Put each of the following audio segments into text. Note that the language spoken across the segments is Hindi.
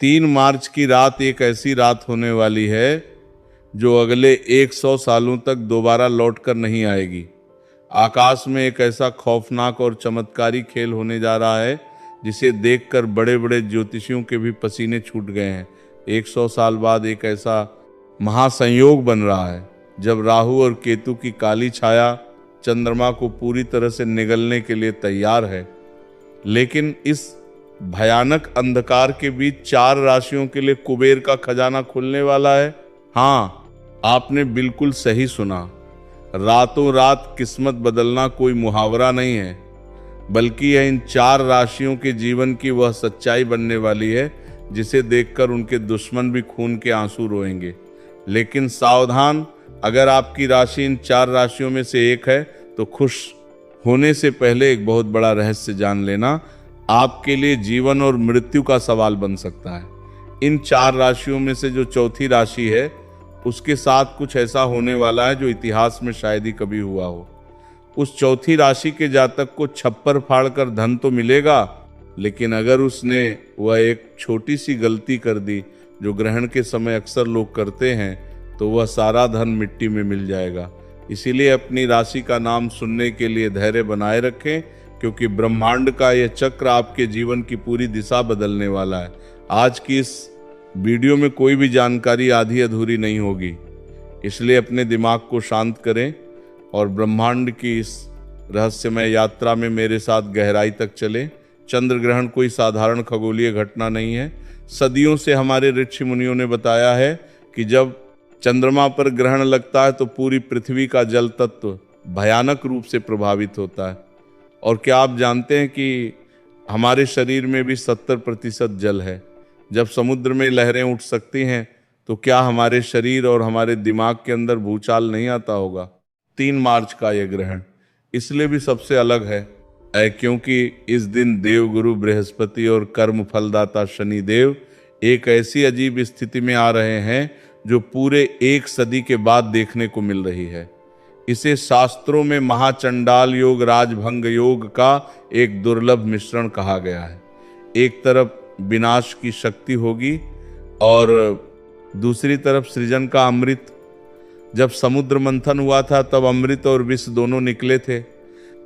3 मार्च की रात एक ऐसी रात होने वाली है जो अगले 100 सालों तक दोबारा लौटकर नहीं आएगी। आकाश में एक ऐसा खौफनाक और चमत्कारी खेल होने जा रहा है जिसे देखकर बड़े बड़े ज्योतिषियों के भी पसीने छूट गए हैं। 100 साल बाद एक ऐसा महासंयोग बन रहा है जब राहु और केतु की काली छाया चंद्रमा को पूरी तरह से निगलने के लिए तैयार है। लेकिन इस भयानक अंधकार के बीच 4 राशियों के लिए कुबेर का खजाना खुलने वाला है। हाँ, आपने बिल्कुल सही सुना। रातों रात किस्मत बदलना कोई मुहावरा नहीं है, बल्कि यह इन 4 राशियों के जीवन की वह सच्चाई बनने वाली है जिसे देखकर उनके दुश्मन भी खून के आंसू रोएंगे। लेकिन सावधान, अगर आपकी राशि इन 4 राशियों में से एक है तो खुश होने से पहले एक बहुत बड़ा रहस्य जान लेना आपके लिए जीवन और मृत्यु का सवाल बन सकता है। इन 4 राशियों में से जो चौथी राशि है उसके साथ कुछ ऐसा होने वाला है जो इतिहास में शायद ही कभी हुआ हो। उस चौथी राशि के जातक को छप्पर फाड़कर धन तो मिलेगा, लेकिन अगर उसने वह एक छोटी सी गलती कर दी जो ग्रहण के समय अक्सर लोग करते हैं, तो वह सारा धन मिट्टी में मिल जाएगा। इसीलिए अपनी राशि का नाम सुनने के लिए धैर्य बनाए रखें, क्योंकि ब्रह्मांड का यह चक्र आपके जीवन की पूरी दिशा बदलने वाला है। आज की इस वीडियो में कोई भी जानकारी आधी अधूरी नहीं होगी, इसलिए अपने दिमाग को शांत करें और ब्रह्मांड की इस रहस्यमय यात्रा में मेरे साथ गहराई तक चलें। चंद्र ग्रहण कोई साधारण खगोलीय घटना नहीं है। सदियों से हमारे ऋषि मुनियों ने बताया है कि जब चंद्रमा पर ग्रहण लगता है तो पूरी पृथ्वी का जल तत्व भयानक रूप से प्रभावित होता है। और क्या आप जानते हैं कि हमारे शरीर में भी 70% जल है। जब समुद्र में लहरें उठ सकती हैं तो क्या हमारे शरीर और हमारे दिमाग के अंदर भूचाल नहीं आता होगा। 3 मार्च का यह ग्रहण इसलिए भी सबसे अलग है क्योंकि इस दिन देवगुरु बृहस्पति और कर्म फलदाता शनि देव एक ऐसी अजीब स्थिति में आ रहे हैं जो पूरे 1 सदी के बाद देखने को मिल रही है। इसे शास्त्रों में महाचंडाल योग, राजभंग योग का एक दुर्लभ मिश्रण कहा गया है। एक तरफ विनाश की शक्ति होगी और दूसरी तरफ सृजन का अमृत। जब समुद्र मंथन हुआ था तब अमृत और विष दोनों निकले थे।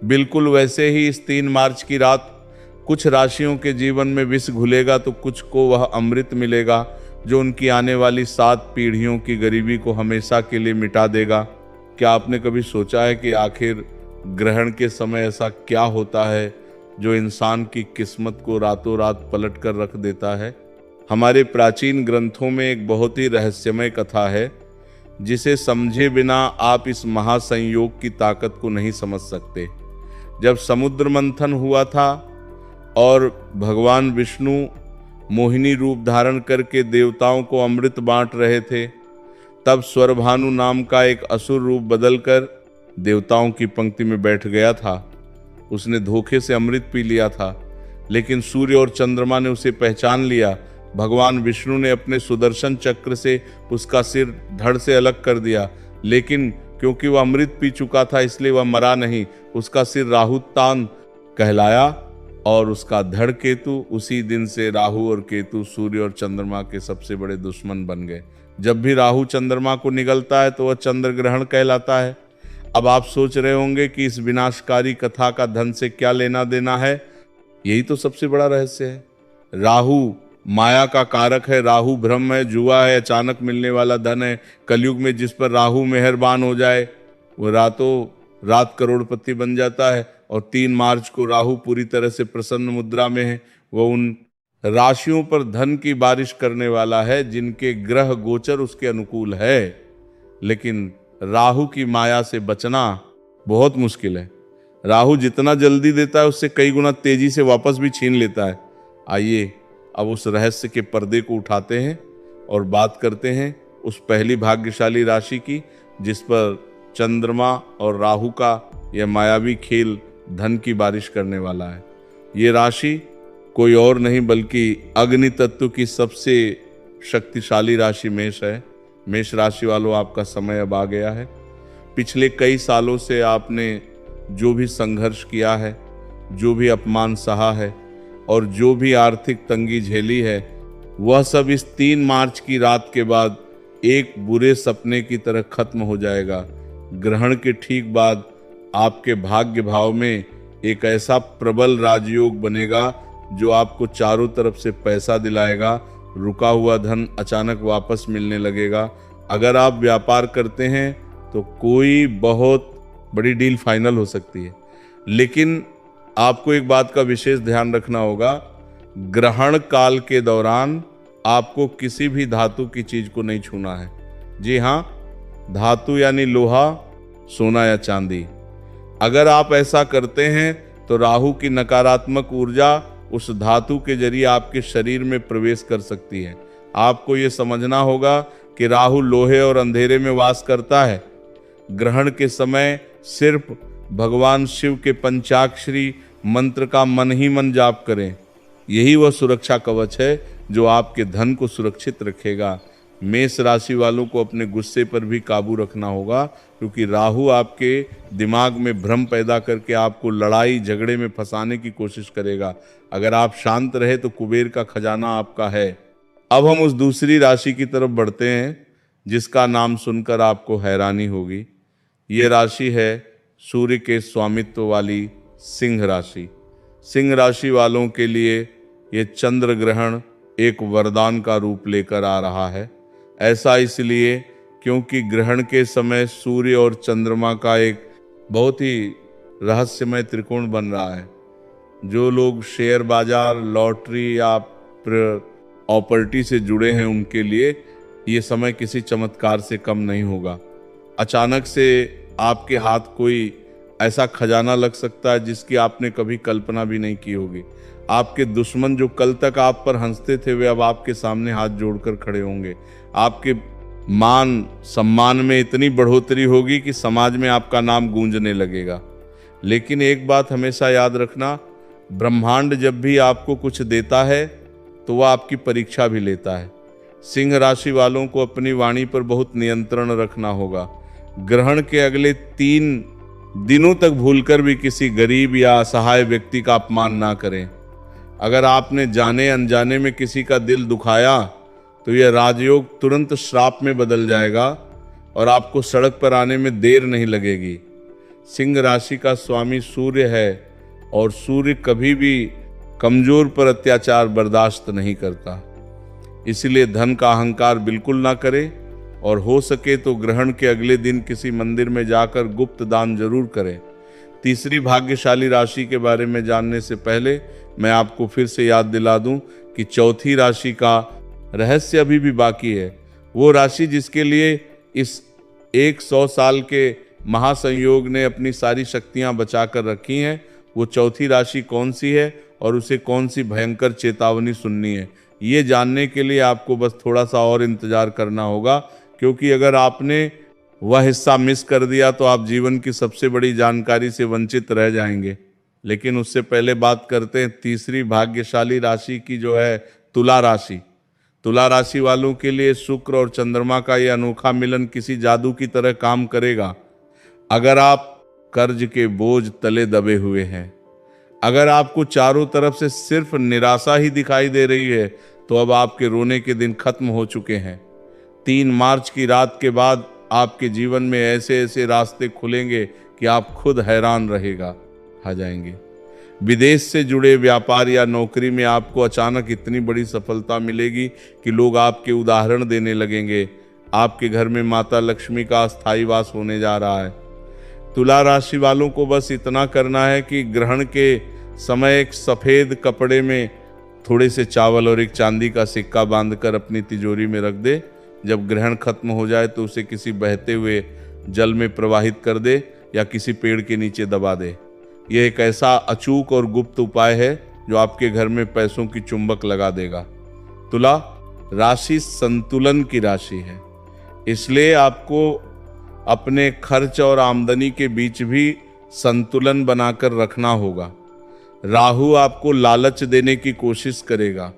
बिल्कुल वैसे ही इस 3 मार्च की रात कुछ राशियों के जीवन में विष घुलेगा तो कुछ को वह अमृत मिलेगा जो उनकी आने वाली 7 पीढ़ियों की गरीबी को हमेशा के लिए मिटा देगा। क्या आपने कभी सोचा है कि आखिर ग्रहण के समय ऐसा क्या होता है जो इंसान की किस्मत को रातों रात पलट कर रख देता है? हमारे प्राचीन ग्रंथों में एक बहुत ही रहस्यमय कथा है जिसे समझे बिना आप इस महासंयोग की ताकत को नहीं समझ सकते। जब समुद्र मंथन हुआ था और भगवान विष्णु मोहिनी रूप धारण करके देवताओं को अमृत बांट रहे थे, तब स्वरभानु नाम का एक असुर रूप बदलकर देवताओं की पंक्ति में बैठ गया था। उसने धोखे से अमृत पी लिया था, लेकिन सूर्य और चंद्रमा ने उसे पहचान लिया। भगवान विष्णु ने अपने सुदर्शन चक्र से उसका सिर धड़ से अलग कर दिया, लेकिन क्योंकि वह अमृत पी चुका था इसलिए वह मरा नहीं। उसका सिर राहुतान कहलाया और उसका धड़ केतु। उसी दिन से राहु और केतु सूर्य और चंद्रमा के सबसे बड़े दुश्मन बन गए। जब भी राहु चंद्रमा को निगलता है तो वह चंद्र ग्रहण कहलाता है। अब आप सोच रहे होंगे कि इस विनाशकारी कथा का धन से क्या लेना देना है। यही तो सबसे बड़ा रहस्य है। राहु माया का कारक है, राहु भ्रम है, जुआ है, अचानक मिलने वाला धन है। कलयुग में जिस पर राहु मेहरबान हो जाए वो रातों रात करोड़पति बन जाता है। और 3 मार्च को राहु पूरी तरह से प्रसन्न मुद्रा में है। वो उन राशियों पर धन की बारिश करने वाला है जिनके ग्रह गोचर उसके अनुकूल है। लेकिन राहु की माया से बचना बहुत मुश्किल है। राहु जितना जल्दी देता है उससे कई गुना तेजी से वापस भी छीन लेता है। आइए अब उस रहस्य के पर्दे को उठाते हैं और बात करते हैं उस पहली भाग्यशाली राशि की जिस पर चंद्रमा और राहु का यह मायावी खेल धन की बारिश करने वाला है। ये राशि कोई और नहीं बल्कि अग्नि तत्व की सबसे शक्तिशाली राशि मेष है। मेष राशि वालों, आपका समय अब आ गया है। पिछले कई सालों से आपने जो भी संघर्ष किया है, जो भी अपमान सहा है और जो भी आर्थिक तंगी झेली है, वह सब इस 3 मार्च की रात के बाद एक बुरे सपने की तरह खत्म हो जाएगा। ग्रहण के ठीक बाद आपके भाग्य भाव में एक ऐसा प्रबल राजयोग बनेगा जो आपको चारों तरफ से पैसा दिलाएगा। रुका हुआ धन अचानक वापस मिलने लगेगा। अगर आप व्यापार करते हैं तो कोई बहुत बड़ी डील फाइनल हो सकती है। लेकिन आपको एक बात का विशेष ध्यान रखना होगा, ग्रहण काल के दौरान आपको किसी भी धातु की चीज को नहीं छूना है। जी हाँ, धातु यानी लोहा, सोना या चांदी। अगर आप ऐसा करते हैं तो राहु की नकारात्मक ऊर्जा उस धातु के जरिए आपके शरीर में प्रवेश कर सकती है। आपको ये समझना होगा कि राहु लोहे और अंधेरे में वास करता है। ग्रहण के समय सिर्फ भगवान शिव के पंचाक्षरी मंत्र का मन ही मन जाप करें। यही वह सुरक्षा कवच है जो आपके धन को सुरक्षित रखेगा। मेष राशि वालों को अपने गुस्से पर भी काबू रखना होगा, क्योंकि राहु आपके दिमाग में भ्रम पैदा करके आपको लड़ाई झगड़े में फंसाने की कोशिश करेगा। अगर आप शांत रहे तो कुबेर का खजाना आपका है। अब हम उस दूसरी राशि की तरफ बढ़ते हैं जिसका नाम सुनकर आपको हैरानी होगी। ये राशि है सूर्य के स्वामित्व वाली सिंह राशि। सिंह राशि वालों के लिए ये चंद्र ग्रहण एक वरदान का रूप लेकर आ रहा है। ऐसा इसलिए क्योंकि ग्रहण के समय सूर्य और चंद्रमा का एक बहुत ही रहस्यमय त्रिकोण बन रहा है। जो लोग शेयर बाजार, लॉटरी या प्रॉपर्टी से जुड़े हैं उनके लिए ये समय किसी चमत्कार से कम नहीं होगा। अचानक से आपके हाथ कोई ऐसा खजाना लग सकता है जिसकी आपने कभी कल्पना भी नहीं की होगी। आपके दुश्मन जो कल तक आप पर हंसते थे वे अब आपके सामने हाथ जोड़कर खड़े होंगे। आपके मान सम्मान में इतनी बढ़ोतरी होगी कि समाज में आपका नाम गूंजने लगेगा। लेकिन एक बात हमेशा याद रखना, ब्रह्मांड जब भी आपको कुछ देता है तो वह आपकी परीक्षा भी लेता है। सिंह राशि वालों को अपनी वाणी पर बहुत नियंत्रण रखना होगा। ग्रहण के अगले 3 दिनों तक भूलकर भी किसी गरीब या असहाय व्यक्ति का अपमान ना करें। अगर आपने जाने अनजाने में किसी का दिल दुखाया तो यह राजयोग तुरंत श्राप में बदल जाएगा और आपको सड़क पर आने में देर नहीं लगेगी। सिंह राशि का स्वामी सूर्य है और सूर्य कभी भी कमजोर पर अत्याचार बर्दाश्त नहीं करता। इसलिए धन का अहंकार बिल्कुल ना करें और हो सके तो ग्रहण के अगले दिन किसी मंदिर में जाकर गुप्त दान जरूर करें। तीसरी भाग्यशाली राशि के बारे में जानने से पहले मैं आपको फिर से याद दिला दूं कि चौथी राशि का रहस्य अभी भी बाकी है। वो राशि जिसके लिए इस 100 साल के महासंयोग ने अपनी सारी शक्तियां बचाकर रखी हैं, वो चौथी राशि कौन सी है और उसे कौन सी भयंकर चेतावनी सुननी है, ये जानने के लिए आपको बस थोड़ा सा और इंतजार करना होगा। क्योंकि अगर आपने वह हिस्सा मिस कर दिया तो आप जीवन की सबसे बड़ी जानकारी से वंचित रह जाएंगे। लेकिन उससे पहले बात करते हैं तीसरी भाग्यशाली राशि की, जो है तुला राशि। तुला राशि वालों के लिए शुक्र और चंद्रमा का यह अनोखा मिलन किसी जादू की तरह काम करेगा। अगर आप कर्ज के बोझ तले दबे हुए हैं, अगर आपको चारों तरफ से सिर्फ निराशा ही दिखाई दे रही है, तो अब आपके रोने के दिन खत्म हो चुके हैं। 3 मार्च की रात के बाद आपके जीवन में ऐसे ऐसे रास्ते खुलेंगे कि आप खुद हैरान आ जाएंगे। विदेश से जुड़े व्यापार या नौकरी में आपको अचानक इतनी बड़ी सफलता मिलेगी कि लोग आपके उदाहरण देने लगेंगे। आपके घर में माता लक्ष्मी का अस्थायी वास होने जा रहा है। तुला राशि वालों को बस इतना करना है कि ग्रहण के समय एक सफेद कपड़े में थोड़े से चावल और एक चांदी का सिक्का बांधकर अपनी तिजोरी में रख दे। जब ग्रहण खत्म हो जाए तो उसे किसी बहते हुए जल में प्रवाहित कर दे या किसी पेड़ के नीचे दबा दे। यह एक ऐसा अचूक और गुप्त उपाय है जो आपके घर में पैसों की चुंबक लगा देगा। तुला राशि संतुलन की राशि है, इसलिए आपको अपने खर्च और आमदनी के बीच भी संतुलन बनाकर रखना होगा। राहु आपको लालच देने की कोशिश करेगा।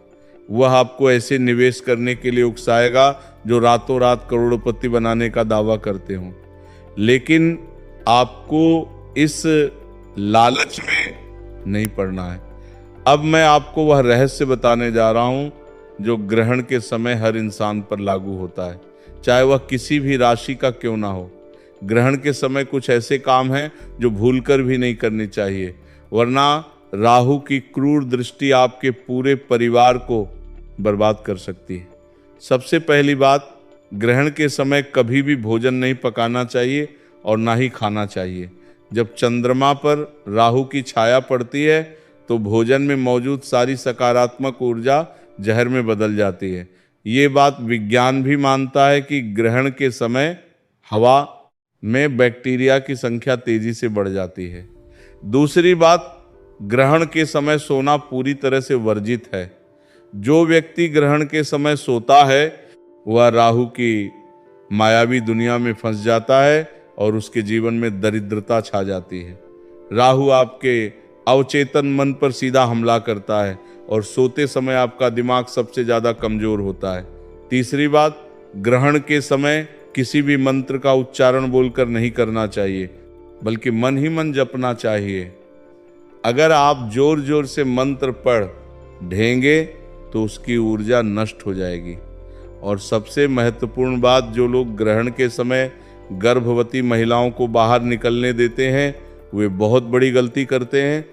वह आपको ऐसे निवेश करने के लिए उकसाएगा जो रातों रात करोड़पति बनाने का दावा करते हों, लेकिन आपको इस लालच में नहीं पड़ना है। अब मैं आपको वह रहस्य बताने जा रहा हूं जो ग्रहण के समय हर इंसान पर लागू होता है, चाहे वह किसी भी राशि का क्यों ना हो। ग्रहण के समय कुछ ऐसे काम हैं जो भूलकर भी नहीं करने चाहिए, वरना राहु की क्रूर दृष्टि आपके पूरे परिवार को बर्बाद कर सकती है। सबसे पहली बात, ग्रहण के समय कभी भी भोजन नहीं पकाना चाहिए और ना ही खाना चाहिए। जब चंद्रमा पर राहु की छाया पड़ती है तो भोजन में मौजूद सारी सकारात्मक ऊर्जा जहर में बदल जाती है। ये बात विज्ञान भी मानता है कि ग्रहण के समय हवा में बैक्टीरिया की संख्या तेजी से बढ़ जाती है। दूसरी बात, ग्रहण के समय सोना पूरी तरह से वर्जित है। जो व्यक्ति ग्रहण के समय सोता है वह राहु की मायावी दुनिया में फंस जाता है और उसके जीवन में दरिद्रता छा जाती है। राहु आपके अवचेतन मन पर सीधा हमला करता है और सोते समय आपका दिमाग सबसे ज्यादा कमजोर होता है। तीसरी बात, ग्रहण के समय किसी भी मंत्र का उच्चारण बोलकर नहीं करना चाहिए, बल्कि मन ही मन जपना चाहिए। अगर आप जोर जोर से मंत्र पढ़ ढेंगे तो उसकी ऊर्जा नष्ट हो जाएगी। और सबसे महत्वपूर्ण बात, जो लोग ग्रहण के समय गर्भवती महिलाओं को बाहर निकलने देते हैं वे बहुत बड़ी गलती करते हैं।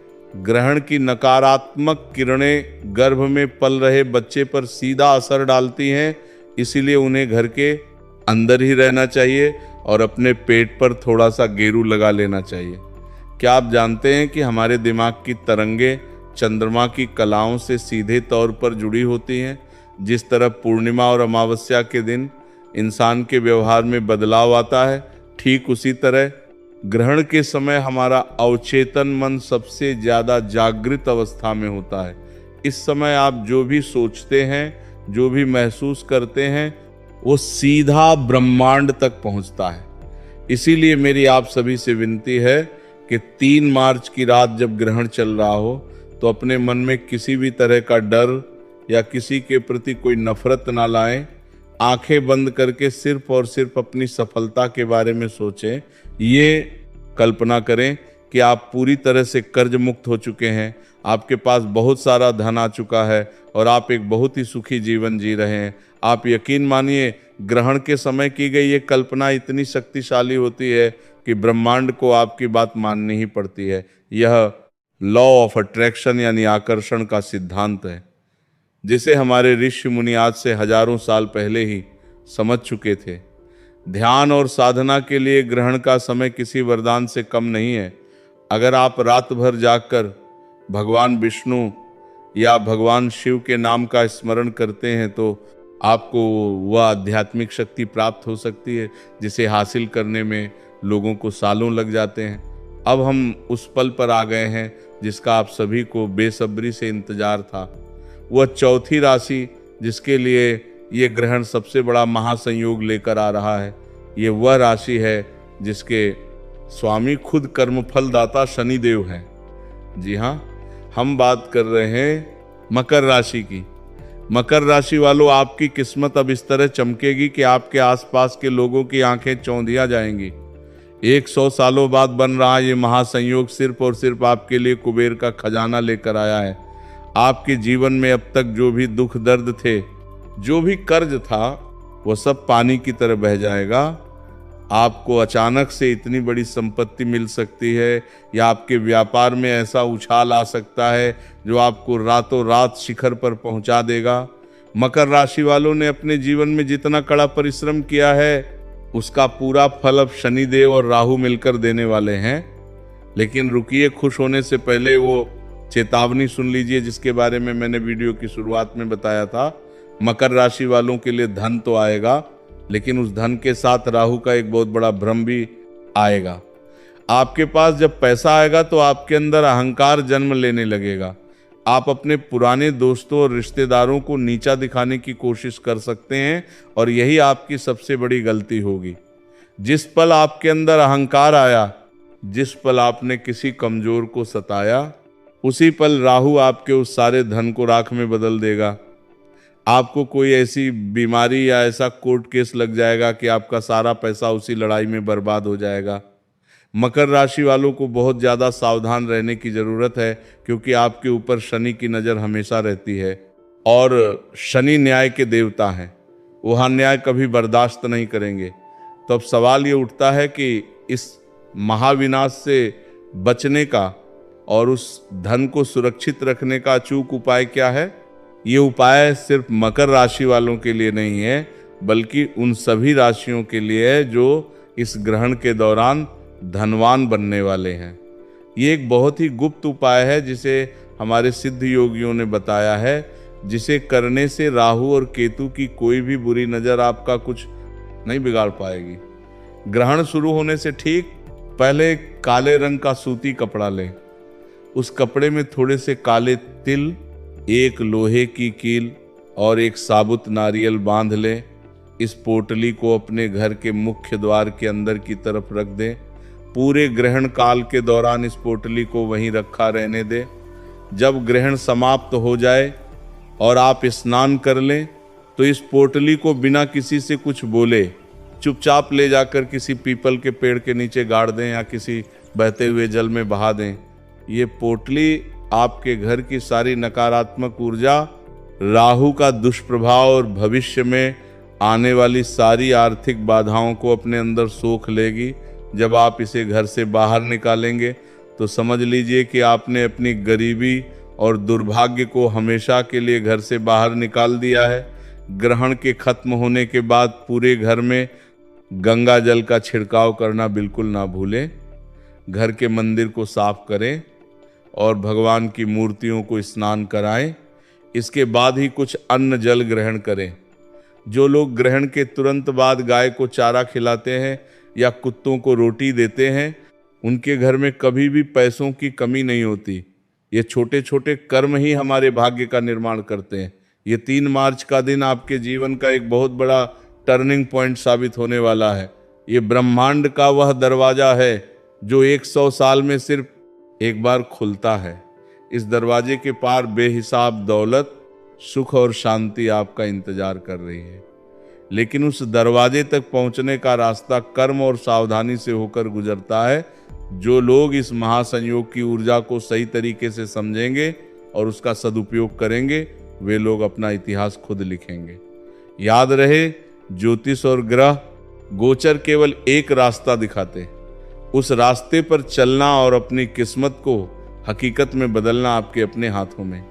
ग्रहण की नकारात्मक किरणें गर्भ में पल रहे बच्चे पर सीधा असर डालती हैं, इसीलिए उन्हें घर के अंदर ही रहना चाहिए और अपने पेट पर थोड़ा सा गेरू लगा लेना चाहिए। क्या आप जानते हैं कि हमारे दिमाग की तरंगें चंद्रमा की कलाओं से सीधे तौर पर जुड़ी होती हैं? जिस तरह पूर्णिमा और अमावस्या के दिन इंसान के व्यवहार में बदलाव आता है, ठीक उसी तरह ग्रहण के समय हमारा अवचेतन मन सबसे ज्यादा जागृत अवस्था में होता है। इस समय आप जो भी सोचते हैं, जो भी महसूस करते हैं, वो सीधा ब्रह्मांड तक पहुंचता है। इसीलिए मेरी आप सभी से विनती है कि 3 मार्च की रात जब ग्रहण चल रहा हो तो अपने मन में किसी भी तरह का डर या किसी के प्रति कोई नफरत ना लाएं। आंखें बंद करके सिर्फ और सिर्फ अपनी सफलता के बारे में सोचें। ये कल्पना करें कि आप पूरी तरह से कर्ज मुक्त हो चुके हैं, आपके पास बहुत सारा धन आ चुका है और आप एक बहुत ही सुखी जीवन जी रहे हैं। आप यकीन मानिए, ग्रहण के समय की गई ये कल्पना इतनी शक्तिशाली होती है कि ब्रह्मांड को आपकी बात माननी ही पड़ती है। यह लॉ ऑफ अट्रैक्शन यानी आकर्षण का सिद्धांत है, जिसे हमारे ऋषि मुनि आज से हजारों साल पहले ही समझ चुके थे। ध्यान और साधना के लिए ग्रहण का समय किसी वरदान से कम नहीं है। अगर आप रात भर जागकर भगवान विष्णु या भगवान शिव के नाम का स्मरण करते हैं तो आपको वह आध्यात्मिक शक्ति प्राप्त हो सकती है जिसे हासिल करने में लोगों को सालों लग जाते हैं। अब हम उस पल पर आ गए हैं जिसका आप सभी को बेसब्री से इंतजार था। वह चौथी राशि जिसके लिए ये ग्रहण सबसे बड़ा महासंयोग लेकर आ रहा है, ये वह राशि है जिसके स्वामी खुद कर्मफल दाता शनिदेव हैं। जी हाँ, हम बात कर रहे हैं मकर राशि की। मकर राशि वालों, आपकी किस्मत अब इस तरह चमकेगी कि आपके आसपास के लोगों की आंखें चौंधिया जाएंगी। 100 सालों बाद बन रहा ये महासंयोग सिर्फ और सिर्फ आपके लिए कुबेर का खजाना लेकर आया है। आपके जीवन में अब तक जो भी दुख दर्द थे, जो भी कर्ज था, वो सब पानी की तरह बह जाएगा। आपको अचानक से इतनी बड़ी संपत्ति मिल सकती है या आपके व्यापार में ऐसा उछाल आ सकता है जो आपको रातों रात शिखर पर पहुंचा देगा। मकर राशि वालों ने अपने जीवन में जितना कड़ा परिश्रम किया है उसका पूरा फल अब शनिदेव और राहु मिलकर देने वाले हैं। लेकिन रुकिए, खुश होने से पहले वो चेतावनी सुन लीजिए जिसके बारे में मैंने वीडियो की शुरुआत में बताया था। मकर राशि वालों के लिए धन तो आएगा, लेकिन उस धन के साथ राहु का एक बहुत बड़ा भ्रम भी आएगा। आपके पास जब पैसा आएगा तो आपके अंदर अहंकार जन्म लेने लगेगा। आप अपने पुराने दोस्तों और रिश्तेदारों को नीचा दिखाने की कोशिश कर सकते हैं और यही आपकी सबसे बड़ी गलती होगी। जिस पल आपके अंदर अहंकार आया, जिस पल आपने किसी कमजोर को सताया, उसी पल राहु आपके उस सारे धन को राख में बदल देगा। आपको कोई ऐसी बीमारी या ऐसा कोर्ट केस लग जाएगा कि आपका सारा पैसा उसी लड़ाई में बर्बाद हो जाएगा। मकर राशि वालों को बहुत ज़्यादा सावधान रहने की ज़रूरत है, क्योंकि आपके ऊपर शनि की नज़र हमेशा रहती है। और शनि न्याय के देवता हैं, वो अन्याय कभी बर्दाश्त नहीं करेंगे। तो अब सवाल ये उठता है कि इस महाविनाश से बचने का और उस धन को सुरक्षित रखने का अचूक उपाय क्या है? ये उपाय सिर्फ मकर राशि वालों के लिए नहीं है, बल्कि उन सभी राशियों के लिए है जो इस ग्रहण के दौरान धनवान बनने वाले हैं। ये एक बहुत ही गुप्त उपाय है जिसे हमारे सिद्ध योगियों ने बताया है, जिसे करने से राहु और केतु की कोई भी बुरी नज़र आपका कुछ नहीं बिगाड़ पाएगी। ग्रहण शुरू होने से ठीक पहले काले रंग का सूती कपड़ा लें। उस कपड़े में थोड़े से काले तिल, एक लोहे की कील और एक साबुत नारियल बांध लें। इस पोटली को अपने घर के मुख्य द्वार के अंदर की तरफ रख दें। पूरे ग्रहण काल के दौरान इस पोटली को वहीं रखा रहने दें। जब ग्रहण समाप्त हो जाए और आप स्नान कर लें तो इस पोटली को बिना किसी से कुछ बोले चुपचाप ले जाकर किसी पीपल के पेड़ के नीचे गाड़ दें या किसी बहते हुए जल में बहा दें। ये पोटली आपके घर की सारी नकारात्मक ऊर्जा, राहु का दुष्प्रभाव और भविष्य में आने वाली सारी आर्थिक बाधाओं को अपने अंदर सोख लेगी। जब आप इसे घर से बाहर निकालेंगे तो समझ लीजिए कि आपने अपनी गरीबी और दुर्भाग्य को हमेशा के लिए घर से बाहर निकाल दिया है। ग्रहण के खत्म होने के बाद पूरे घर में गंगा जल का छिड़काव करना बिल्कुल ना भूलें। घर के मंदिर को साफ करें और भगवान की मूर्तियों को स्नान कराएं। इसके बाद ही कुछ अन्न जल ग्रहण करें। जो लोग ग्रहण के तुरंत बाद गाय को चारा खिलाते हैं या कुत्तों को रोटी देते हैं, उनके घर में कभी भी पैसों की कमी नहीं होती। ये छोटे छोटे कर्म ही हमारे भाग्य का निर्माण करते हैं। ये 3 मार्च का दिन आपके जीवन का एक बहुत बड़ा टर्निंग पॉइंट साबित होने वाला है। ये ब्रह्मांड का वह दरवाजा है जो 100 साल में सिर्फ एक बार खुलता है। इस दरवाजे के पार बेहिसाब दौलत, सुख और शांति आपका इंतजार कर रही है। लेकिन उस दरवाजे तक पहुंचने का रास्ता कर्म और सावधानी से होकर गुजरता है। जो लोग इस महासंयोग की ऊर्जा को सही तरीके से समझेंगे और उसका सदुपयोग करेंगे, वे लोग अपना इतिहास खुद लिखेंगे। याद रहे, ज्योतिष और ग्रह गोचर केवल एक रास्ता दिखाते। उस रास्ते पर चलना और अपनी किस्मत को हकीकत में बदलना आपके अपने हाथों में।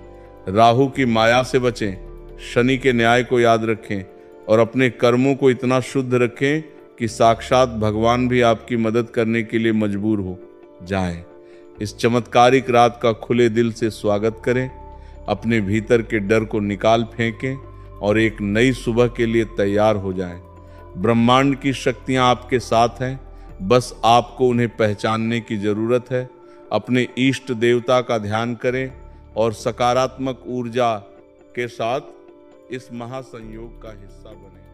राहु की माया से बचें, शनि के न्याय को याद रखें और अपने कर्मों को इतना शुद्ध रखें कि साक्षात भगवान भी आपकी मदद करने के लिए मजबूर हो जाएं। इस चमत्कारिक रात का खुले दिल से स्वागत करें। अपने भीतर के डर को निकाल फेंकें और एक नई सुबह के लिए तैयार हो जाएं। ब्रह्मांड की शक्तियां आपके साथ हैं, बस आपको उन्हें पहचानने की जरूरत है। अपने इष्ट देवता का ध्यान करें और सकारात्मक ऊर्जा के साथ इस महासंयोग का हिस्सा बने।